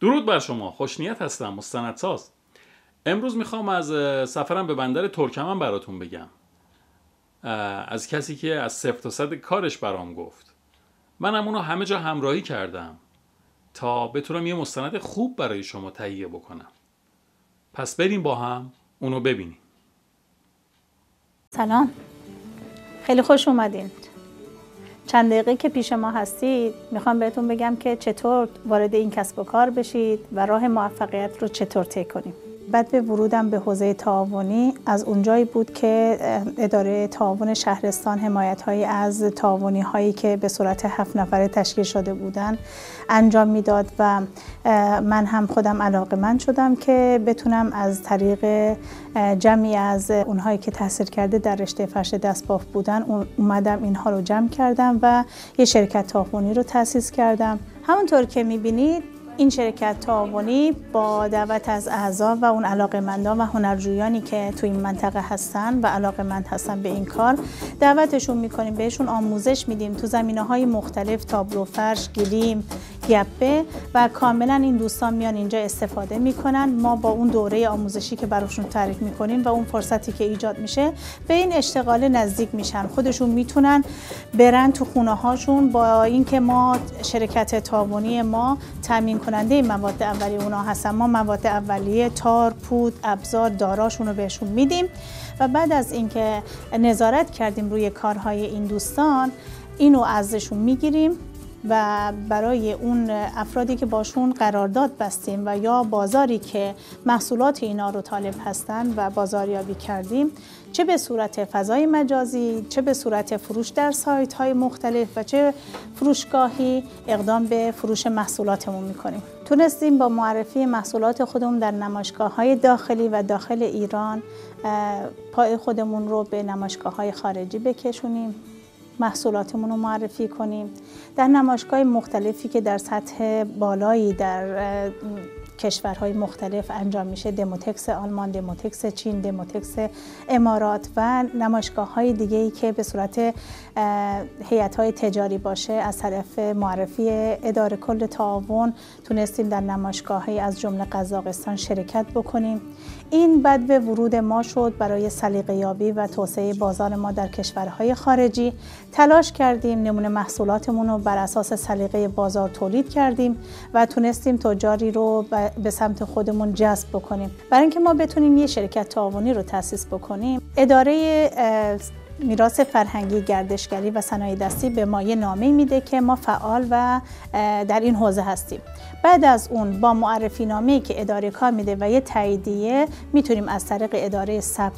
درود بر شما، خوشنیت هستم، مستندساز. امروز میخوام از سفرم به بندر ترکمن براتون بگم. از کسی که از 0 تا 100 کارش برام گفت. منم اونو همه جا همراهی کردم تا بتونم یه مستند خوب برای شما تهیه بکنم. پس بریم با هم اونو ببینیم. سلام، خیلی خوش اومدین. چند دقیقه که پیش ما هستید میخوام بهتون بگم که چطور وارد این کسب و کار بشید و راه موفقیت رو چطور طی کنیم. بعد به ورودم به حوزه تعاونی از اونجایی بود که اداره تعاون شهرستان حمایت‌هایی از تعاونی‌هایی که به صورت 7 نفره تشکیل شده بودن انجام میداد و من هم خودم علاقه‌مند شدم که بتونم از طریق جمعی از اونهایی که تحصیل کرده در رشته فرش دستباف بودن اومدم اینها رو جمع کردم و یه شرکت تعاونی رو تأسیس کردم. همونطور که می‌بینید این شرکت تعاونی با دعوت از اعضا و اون علاقه‌مندان و هنرجویانی که تو این منطقه هستن و علاقه‌مند هستن به این کار دعوتشون میکنیم، بهشون آموزش میدیم تو زمینه‌های مختلف، تابلو، فرش، گلیم، گپه و کاملا این دوستان میان اینجا استفاده میکنن. ما با اون دوره آموزشی که براشون تعریف میکنیم و اون فرصتی که ایجاد میشه به این اشتغال نزدیک میشن، خودشون میتونن برن تو خونه هاشون. با اینکه ما شرکت تعاونی ما تامین کننده مواد اولیه اونا هستن، ما مواد اولیه تار، پود، ابزار، داراشون رو بهشون میدیم و بعد از اینکه نظارت کردیم روی کارهای این دوستان اینو ازشون میگیریم و برای اون افرادی که باشون قرارداد بستیم و یا بازاری که محصولات اینا رو طالب هستن و بازاریابی کردیم، چه به صورت فضای مجازی، چه به صورت فروش در سایت های مختلف و چه فروشگاهی، اقدام به فروش محصولاتمون میکنیم. تونستیم با معرفی محصولات خودمون در نمایشگاه های داخلی و داخل ایران پای خودمون رو به نمایشگاه های خارجی بکشونیم، محصولاتمون رو معرفی کنیم در نمایشگاه مختلفی که در سطح بالایی در کشورهای مختلف انجام میشه، دموتکس آلمان، دموتکس چین، دموتکس امارات و نمایشگاه‌های دیگه‌ای که به صورت هیئت‌های تجاری باشه. از طرف معرفی اداره کل تعاون تونستیم در نمایشگاه‌های از جمله قزاقستان شرکت بکنیم. این بعد به ورود ما شد برای سلیقه یابی و توسعه بازار ما در کشورهای خارجی. تلاش کردیم نمونه محصولاتمون رو بر اساس سلیقه بازار تولید کردیم و تونستیم تجاری رو به سمت خودمون جذب بکنیم. برای اینکه ما بتونیم یه شرکت تعاونی رو تأسیس بکنیم، اداره میراث فرهنگی، گردشگری و صنایع دستی به ما یه نامه میده که ما فعال و در این حوزه هستیم. بعد از اون با معرفی نامه‌ای که اداره کار میده و یه تاییدیه میتونیم از طریق اداره ثبت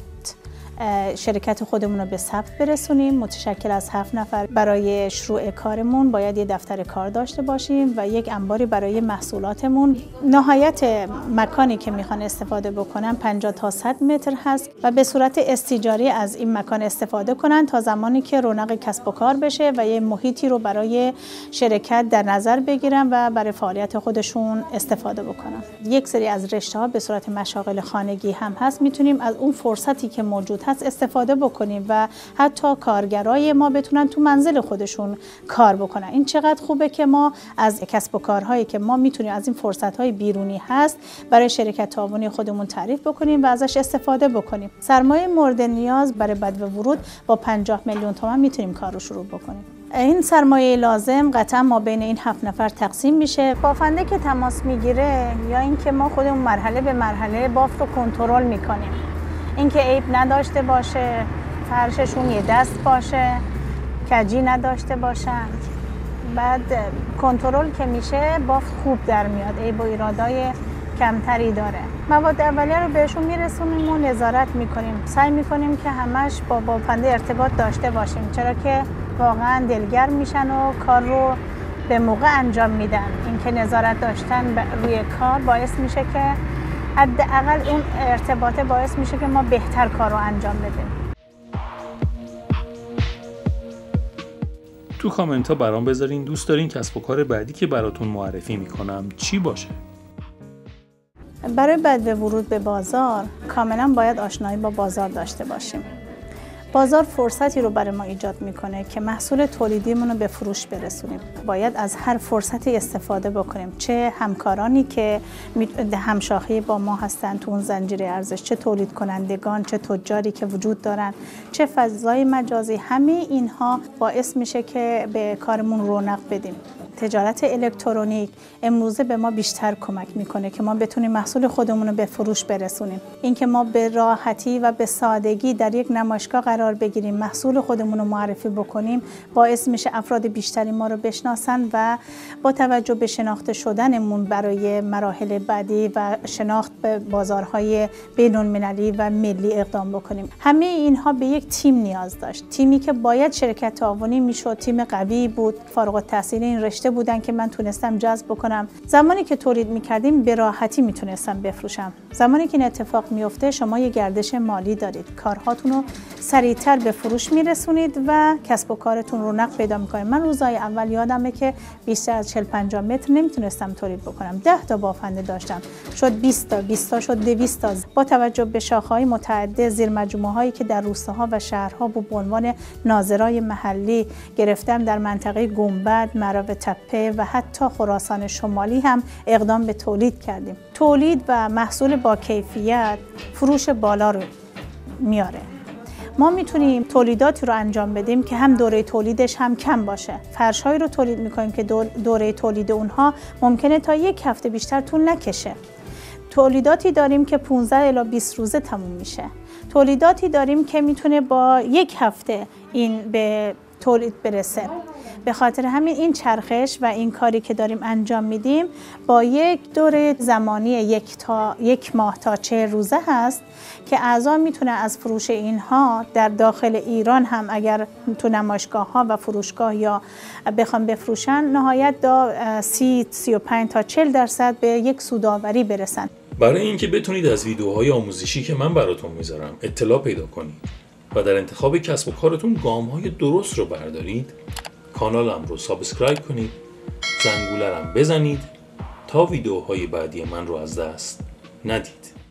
شرکت خودمون رو به ثبت برسونیم. متشکل از 7 نفر. برای شروع کارمون باید یه دفتر کار داشته باشیم و یک انباری برای محصولاتمون. نهایت مکانی که میخوان استفاده بکنن 50 تا 100 متر هست و به صورت استیجاری از این مکان استفاده کنن تا زمانی که رونق کسب و کار بشه و یه محیطی رو برای شرکت در نظر بگیرن و برای فعالیت خودشون استفاده بکنن. یک سری از رشته‌ها به صورت مشاغل خانگی هم هست، میتونیم از اون فرصتی که موجود هست استفاده بکنیم و حتی کارگرای ما بتونن تو منزل خودشون کار بکنن. این چقدر خوبه که ما از کسب و کارهایی که ما میتونیم از این فرصت‌های بیرونی هست برای شرکت تعاونی خودمون تعریف بکنیم و ازش استفاده بکنیم. سرمایه مورد نیاز برای بدو ورود با 50 میلیون تومان میتونیم کار رو شروع بکنیم. این سرمایه لازم قطعا ما بین این 7 نفر تقسیم میشه. بافنده که تماس میگیره یا اینکه ما خودمون مرحله به مرحله بافت رو کنترل میکنیم، اینکه عیب نداشته باشه، فرششون یه دست باشه، کجی نداشته باشن. بعد کنترل که میشه بافت خوب در میاد، عیب و ایرادای کمتری داره. مواد اولیه رو بهشون میرسونیم و نظارت میکنیم. سعی میکنیم که همش با بافنده ارتباط داشته باشیم، چرا که واقعا دلگر میشن و کار رو به موقع انجام میدن. اینکه نظارت داشتن روی کار باعث میشه که حداقل اون ارتباط باعث میشه که ما بهتر کار رو انجام بدیم. تو کامنت ها برام بذارین دوست دارین کسب و کار بعدی که براتون معرفی میکنم چی باشه؟ برای بدو ورود به بازار کاملا باید آشنایی با بازار داشته باشیم. بازار فرصتی رو برای ما ایجاد میکنه که محصول تولیدیمون رو به فروش برسونیم. باید از هر فرصتی استفاده بکنیم، چه همکارانی که همشاخه با ما هستن تو اون زنجیره ارزش، چه تولید کنندگان، چه تجاری که وجود دارن، چه فضای مجازی، همه اینها باعث میشه که به کارمون رونق بدیم. تجارت الکترونیک امروزه به ما بیشتر کمک میکنه که ما بتونیم محصول خودمون رو به فروش برسونیم. اینکه ما به راحتی و به سادگی در یک نمایشگاه قرار بگیریم، محصول خودمون رو معرفی بکنیم، باعث میشه افراد بیشتری ما رو بشناسن و با توجه به شناخته شدنمون برای مراحل بعدی و شناخت به بازارهای بین‌المللی و ملی اقدام بکنیم. همه اینها به یک تیم نیاز داشت، تیمی که باید شرکت تعاونی میشد، تیم قوی بود، فارغ التحصیل این رشته بودن که من تونستم جذب بکنم. زمانی که تولید میکردیم به راحتی میتونستم بفروشم. زمانی که این اتفاق میفته شما یه گردش مالی دارید، کارهاتون رو سریعتر به فروش میرسونید و کسب و کارتون رونق پیدا میکنه. من روزهای اول یادمه که بیشتر از 40-50 متر نمیتونستم تولید بکنم. 10 تا بافنده داشتم، شد 20 تا، 20 تا شد 200 تا. با توجه به شاخه‌های متعدد، زیر مجموعه هایی که در روستاها و شهرها به عنوان ناظرای محلی گرفتم، در منطقه گنبد، مرو تپه و حتی خراسان شمالی هم اقدام به تولید کردیم. تولید و محصول با کیفیت فروش بالا رو میاره. ما میتونیم تولیداتی رو انجام بدیم که هم دوره تولیدش هم کم باشه. فرش‌هایی رو تولید میکنیم که دوره تولید اونها ممکنه تا 1 هفته بیشتر طول نکشه. تولیداتی داریم که 15 الی 20 روزه تموم میشه. تولیداتی داریم که میتونه با 1 هفته این به تولید برسه. به خاطر همین این چرخش و این کاری که داریم انجام میدیم با یک دوره زمانی 1 ماه تا 40 روزه هست که اعضا میتونه از فروش اینها در داخل ایران هم اگر تو نمایشگاه ها و فروشگاه یا بخوام بفروشن نهایت تا 30-35 تا 40% به یک سودآوری برسن. برای اینکه بتونید از ویدیوهای آموزشی که من براتون میذارم اطلاع پیدا کنید و در انتخاب کسب و کارتون گام‌های درست رو بردارید، کانالم رو سابسکرایب کنید، زنگوله رو بزنید تا ویدیوهای بعدی من رو از دست ندید.